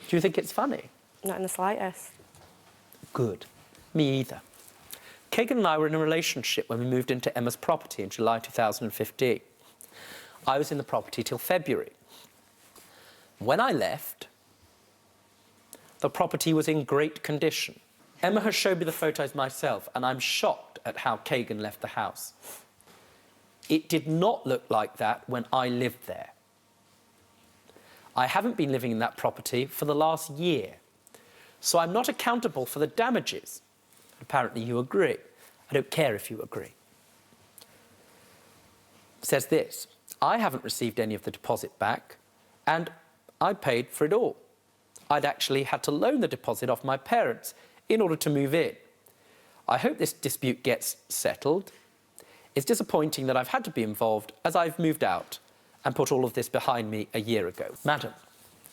Do you think it's funny? Not in the slightest. Good. Me either. Kagan and I were in a relationship when we moved into Emma's property in July 2015. I was in the property till February. When I left, the property was in great condition. Emma has showed me the photos myself, and I'm shocked at how Kagan left the house. It did not look like that when I lived there. I haven't been living in that property for the last year, so I'm not accountable for the damages. Apparently you agree. I don't care if you agree. It says this: I haven't received any of the deposit back, and I paid for it all. I'd actually had to loan the deposit off my parents in order to move in. I hope this dispute gets settled. It's disappointing that I've had to be involved as I've moved out and put all of this behind me a year ago. Madam,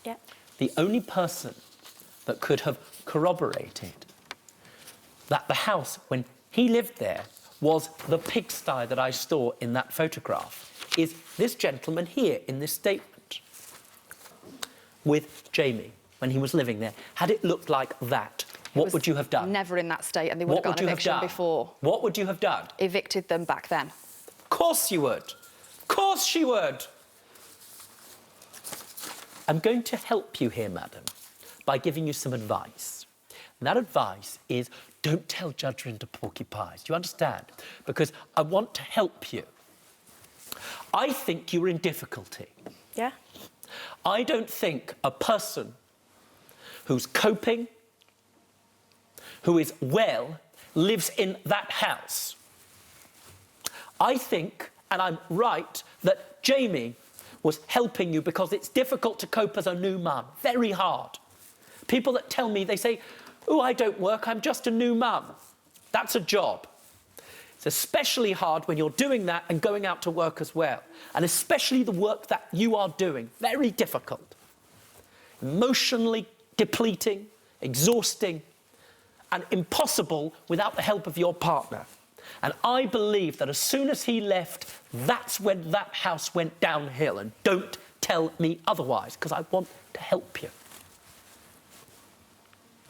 Yeah. the only person that could have corroborated that the house, when he lived there, was the pigsty that I saw in that photograph is this gentleman here in this statement with Jamie when he was living there. Had it looked like that, what would you have done? Never in that state, and they would have got an eviction before. What would you have done? Evicted them back then. Of course you would. Of course she would. I'm going to help you here, madam, by giving you some advice. And that advice is, don't tell Judge Rinder porky pies. Do you understand? Because I want to help you. I think you're in difficulty. Yeah. I don't think a person who's coping, who is well, lives in that house. I think, and I'm right, that Jamie was helping you because it's difficult to cope as a new mum. Very hard. People that tell me, they say, oh, I don't work, I'm just a new mum. That's a job. It's especially hard when you're doing that and going out to work as well. And especially the work that you are doing. Very difficult. Emotionally depleting, exhausting, and impossible without the help of your partner. And I believe that as soon as he left, that's when that house went downhill. And don't tell me otherwise, because I want to help you.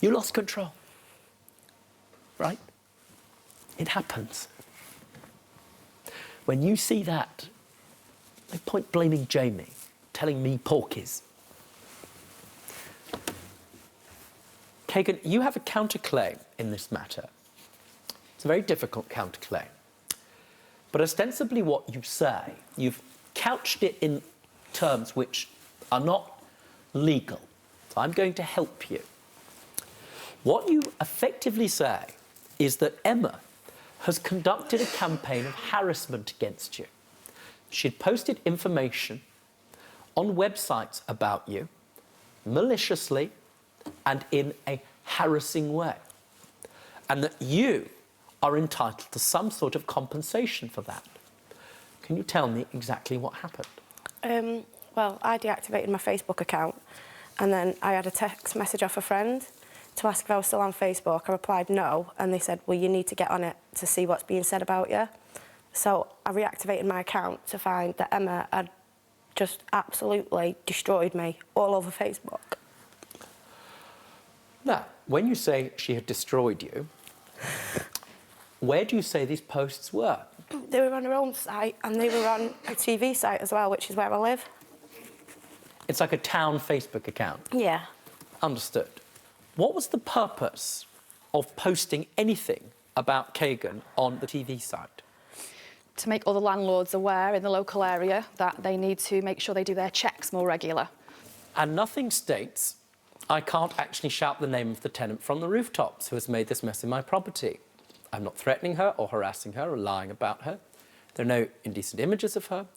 You lost control, right? It happens. When you see that, no point blaming Jamie, telling me porkies. Kagan, you have a counterclaim in this matter. It's a very difficult counterclaim. But ostensibly what you say, you've couched it in terms which are not legal. So I'm going to help you. What you effectively say is that Emma has conducted a campaign of harassment against you. She'd posted information on websites about you, maliciously and in a harassing way, and that you are entitled to some sort of compensation for that. Can you tell me exactly what happened? Well, I deactivated my Facebook account, and then I had a text message off a friend to ask if I was still on Facebook. I replied no, and they said, well, you need to get on it to see what's being said about you. So I reactivated my account to find that Emma had just absolutely destroyed me all over Facebook. Now, when you say she had destroyed you, where do you say these posts were? They were on her own site, and they were on a TV site as well, which is where I live. It's like a town Facebook account? Yeah. Understood. What was the purpose of posting anything about Kagan on the TV site? To make other landlords aware in the local area that they need to make sure they do their checks more regular. And nothing states I can't actually shout the name of the tenant from the rooftops who has made this mess in my property. I'm not threatening her or harassing her or lying about her. There are no indecent images of her.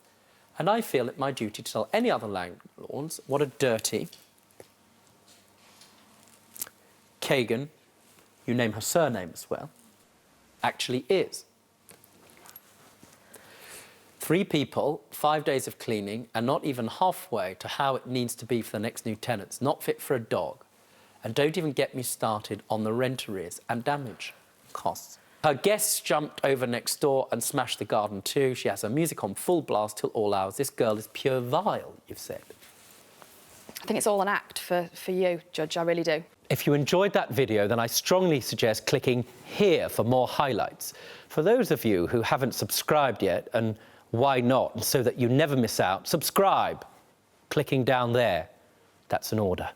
And I feel it my duty to tell any other landlords what a dirty Kagan, you name her surname as well, actually is. 3 people, 5 days of cleaning, and not even halfway to how it needs to be for the next new tenants. Not fit for a dog. And don't even get me started on the rent arrears and damage costs. Her guests jumped over next door and smashed the garden too. She has her music on full blast till all hours. This girl is pure vile, you've said. think it's all an act for you, Judge, I really do. If you enjoyed that video, then I strongly suggest clicking here for more highlights. For those of you who haven't subscribed yet, and why not, so that you never miss out, subscribe. Clicking down there, that's an order.